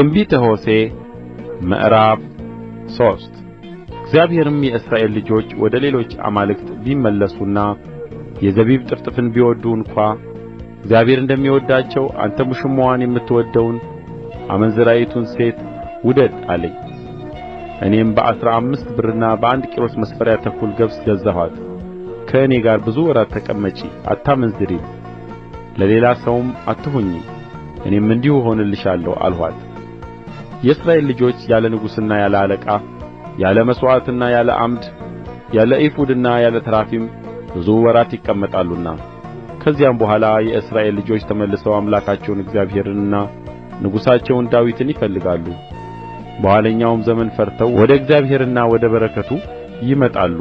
ትንቢተ ሆሴዕ ምዕራፍ 3 እግዚአብሔርም የእስራኤል ልጆች ወደ ሌሎች አማልክት ቢመለሱና የዘቢብ ጥፍጥፍን ቢወድዱ እንኳ እግዚአብሔር እንደሚወድዳቸው አንተ ውሽማዋን የምትወድደውን አመንዝራይቱን ሴት ውደድ አለኝ። እኔም በ15 ብርና በ1 ቆሮስ መስፈሪያ ተኩል ገብስ ገዛኋት። ከእኔ ጋር ብዙ ወራት ተቀመጪ፣ አታመንዝሪም፣ ለሌላ ሰውም አትሁኚ፣ እኔም እንዲሁ እሆንልሻለሁ አልኋት። የእስራኤል ልጆች ያለ ንጉሥና ያለ አለቃ፣ ያለ መሥዋዕትና ያለ ዓምድ፣ ያለ ኤፉድና ያለ ተራፊም ብዙ ወራት ይቀመጣሉና ከዚያም በኋላ የእስራኤል ልጆች ተመልሰው አምላካቸውን እግዚአብሔርንና ንጉሣቸውን ዳዊትን ይፈልጋሉ። በኋለኛውም ዘመን ፈርተው ወደ እግዚአብሔርና ወደ በረከቱ ይመጣሉ።